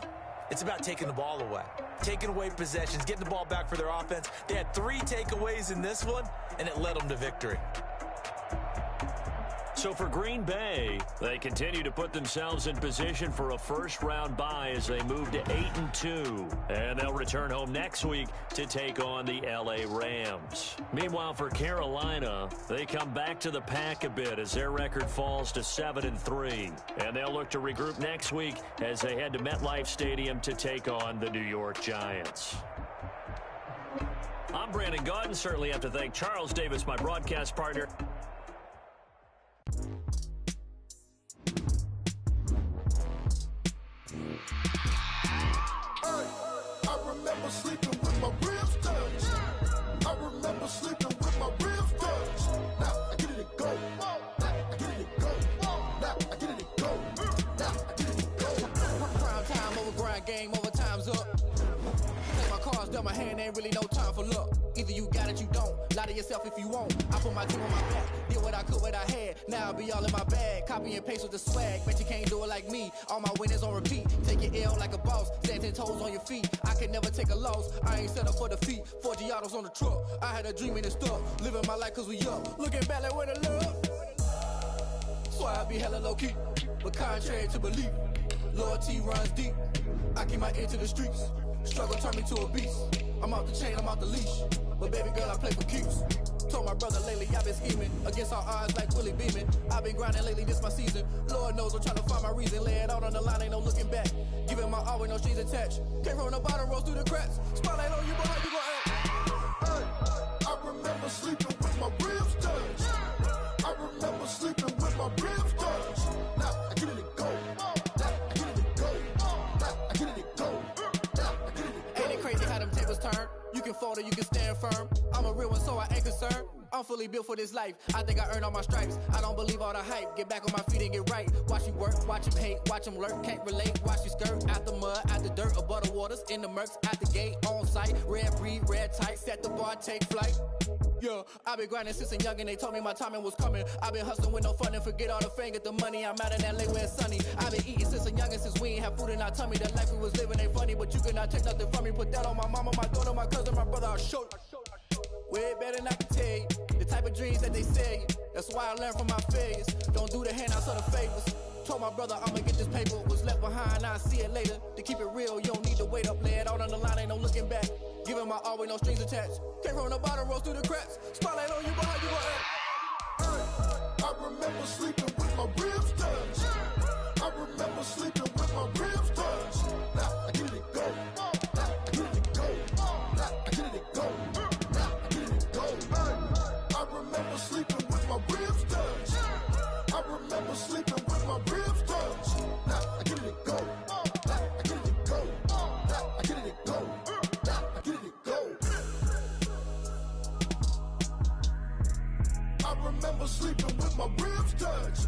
it's about taking the ball away. Taking away possessions, getting the ball back for their offense. They had 3 takeaways in this one, and it led them to victory. So for Green Bay, they continue to put themselves in position for a first-round bye as they move to 8-2. And they'll return home next week to take on the L.A. Rams. Meanwhile, for Carolina, they come back to the pack a bit as their record falls to 7-3. And they'll look to regroup next week as they head to MetLife Stadium to take on the New York Giants. I'm Brandon Gaudin. Certainly have to thank Charles Davis, my broadcast partner. I remember sleeping with my ribs touched. I remember sleeping with my ribs touched. Now I get it go. Now I get it go. Now I get it go. Now I get it go. Prime time over grind game, overtime's up. Take my cards dealt my hand, ain't really no time for luck. Either you got it, you don't. Lie to yourself if you won't. I put my team on my back. Did what I could, what I had. Now I'll be all in my bag. Copy and paste with the swag. Bet you can't do it like me. All my winners on repeat. Take your L like a boss. Stand 10 toes on your feet. I can never take a loss. I ain't set up for defeat. 4 Giottos on the truck. I had a dream and it stuck. Living my life cause we up. Looking back like where the love. So I be hella low key. But contrary to belief, loyalty runs deep. I keep my ear to the streets. Struggle turned me to a beast. I'm off the chain, I'm off the leash. But baby girl, I play for keeps. Told my brother lately, I've been scheming. Against all odds like Willie Beeman. I've been grinding lately, this my season. Lord knows I'm trying to find my reason. Lay it out on the line, ain't no looking back. Giving my all with no strings attached. Came from the bottom, rose through the cracks. Spotlight on you, boy, how you gon' act? Hey, I remember sleeping with my ribs touched. I remember sleeping with my ribs touched. Now I get it go. Now I get it go. Now I get it go. Now I get it go. Ain't it crazy how them tables turn? You can fold or you can stand firm. I'm a real one, so I ain't concerned. I'm fully built for this life. I think I earned all my stripes. I don't believe all the hype. Get back on my feet and get right. Watch you work, watch him hate, watch him lurk. Can't relate, watch you skirt. Out the mud, out the dirt, above the waters, in the murks, out the gate, on site. Red breed, red tight, set the bar, take flight. Yeah, I been grinding since a young and they told me my timing was coming. I been hustling with no fun and forget all the fame, get the money. I'm out in LA where it's sunny. I been eating since a young and since we ain't have food in our tummy. The life we was living ain't funny, but you cannot take nothing from me. Put that on my mama, my daughter, my cousin, my brother, I'll show you. Way better than I can tell you. The type of dreams that they sell you. That's why I learned from my failures. Don't do the handouts or the favors. Told my brother I'ma get this paper. Was left behind, I'll see it later. To keep it real, you don't need to wait up. Lay it out on the line, ain't no looking back. Giving my all with no strings attached. Came from the bottom, rose through the cracks. Spotlight on you, boy, how you gon' act? Hey, I remember sleeping with my ribs touched. I remember sleeping with my ribs touched. Now I get it go. Now I get it go. Now I get it go. Now I get it go. Hey, I remember sleeping with my ribs touched. I remember sleeping with my ribs touched. Now I get it go. Now I get it go. Now I get it go. Now I get it go. I remember sleeping with my ribs touched.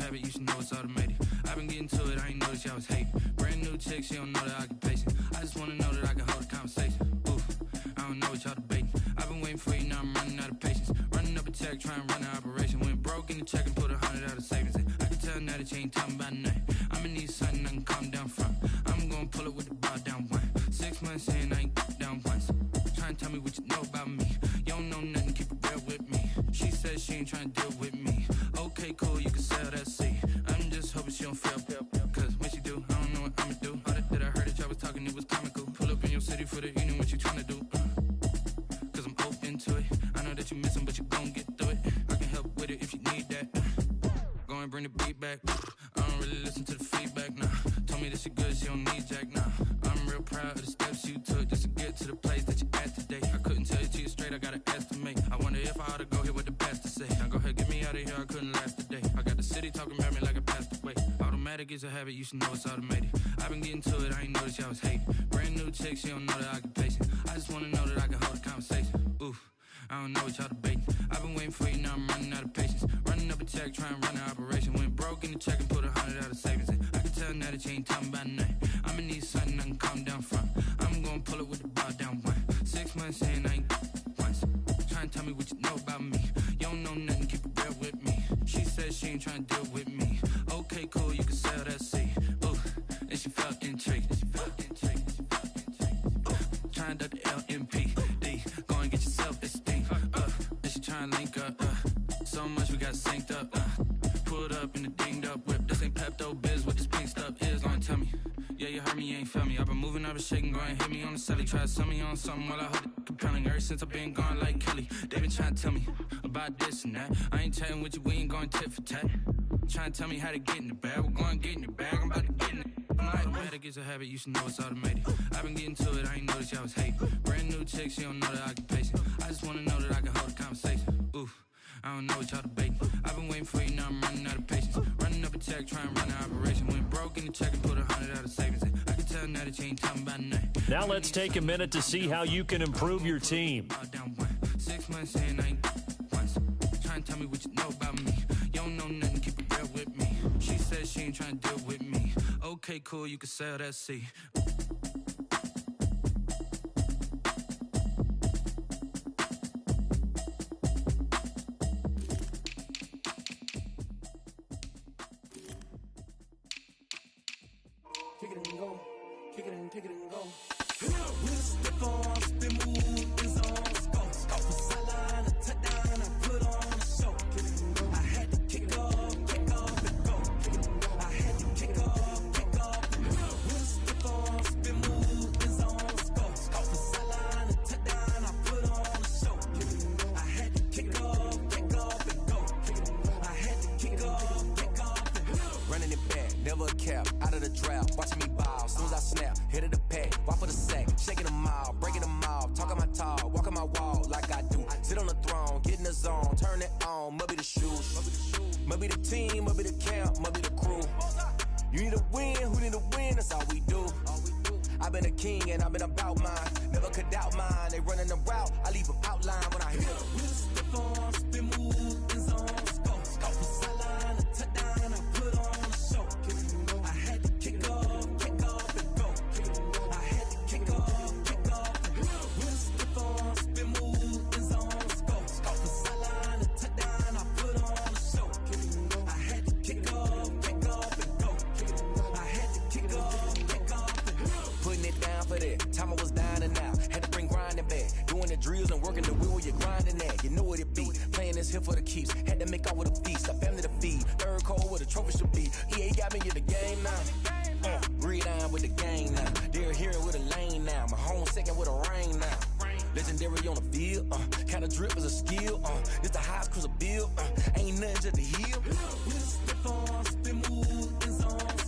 habit, you should know it's automated. I've been getting to it, I ain't noticed y'all was hating. Brand new chick, she don't know the occupation. I just wanna know that I can hold a conversation. Oof, I don't know what y'all debating. I've been waiting for you, now I'm running out of patience. Running up a check, trying to run an operation. Went broke in the check and put 100 out of savings in. I can tell now that you ain't talking about nothing. I'ma need something I can calm down from. I'm gonna pull it with the bar down one. 6 months in, I ain't down once. Trying to tell me what you know about me. You don't know nothing, keep it real with me. She says she ain't trying to deal with me. Okay, cool, you can sell that seat. I'm just hoping she don't fail. Cause when she do, I don't know what I'ma do. All that I heard that y'all was talking, it was comical. Pull up in your city for the evening, what you trying to do? Cause I'm open to it. I know that you missing, but you gon' get through it. I can help with it if you need that. Go and bring the beat back. I don't really listen to the feedback, nah. Told me that she good, she don't need jack, nah. I'm real proud of the steps you took just to get to the place that you at today. I couldn't tell you to you straight, I gotta estimate. I wonder if I ought to go here with the pastor say. Now go ahead, get me out of here, I couldn't last a day. I got the city talking about me like I passed away. Automatic is a habit, you should know it's automated. I've been getting to it, I ain't noticed y'all was hating. Brand new chick, she don't know the occupation. I just wanna know that I can hold a conversation. Oof, I don't know what y'all debating. I've been waiting for you, now I'm running out of patience. Running up a check, trying to run an operation. Went broke in the check and put 100 out of savings in. I can tell now that you ain't talking about nothing. I'ma need something I can calm down from. I'm gonna pull it with the bar down one. 6 months in, I ain't once. Trying to tell me what you know about me. You don't know nothing, keep it real with me. She says she ain't trying to deal with me. Okay, cool, you can sell that seat. Ooh, and she felt intrigued. Trying to duck the LMPD. Go and get your self-esteem. And she trying to link up. So much we got synced up. Pulled up in the dinged up whip. This ain't Pepto-Biz, what this pink stuff is. Go and tell me. Yeah, you heard me, you ain't felt me. I've been moving, I've been shaking, go and hit me on the celly. Try to sell me on something while I hold it compelling. Ever since I've been gone like Kelly, they been trying to tell me about this and that. I ain't chatting with you, we ain't going tit for tat. Trying to tell me how to get in the bag. We're going to get in the bag, I'm about to get in it. Automatic is a habit, you should know it's automated. I've been getting to it, I ain't noticed y'all was hating. Brand new chick, she don't know the occupation. I just wanna know that I can hold a conversation. Oof, I don't know what y'all debating. I've been waiting for you, now I'm running out of patience. Running up a check, trying to run an operation. Went broke in the check and put 100 out of savings in. I can tell now that you ain't talking about nothing. Now let's take a minute to see how you can improve your team. 6 months in, I ain't once. Trying to tell me what you know about me. You don't know nothing, keep it real with me. She says she ain't trying to deal with me. Okay, cool, you can sell that seat. Kick it and go, kick it and go. With the form, spin move, is on go. Off the sideline, a touchdown, I put on a show. I had to kick off, and go. I had to kick off, and go. With the form, spin cap, out of the drought, watching me ball. Soon as I snap, hit of the pack, walk for the sack, shaking them all, breaking them off, talking my talk, walking my wall like I do. Sit on the throne, get in the zone, turn it on, must be the shoes, must be the team, must be the camp, must be the crew. You need a win, who need a win, that's all we do. I've been a king and I've been about mine, never could doubt mine. They running the route, I leave them outline when I hit them. Stiff arm, spin move, in zone, scope for sideline, a touchdown, I put on a show. I had to kick off and go. I had to kick off and go. With a stiff arm, spin move, in zone, scope for sideline, a touchdown, I put on a show. I had to kick off and go. I had to kick off and go. Putting it down for that. Time I was down and out. Had to bring grinding back. Doing the drills and working the wheel where you're grinding at. You know what it be. Playing this here for the keeps. Had to make out with a feast. A family to feed. Third cold where the trophy should be. EA got me in the game now. Gridiron with the game now. They're here with a lane now. My home second with a rain now. Legendary on the field. Kind of drip is a skill. This the highest cruiser bill. Ain't nothing just the hill. With a stiff arm, spin move, in zone.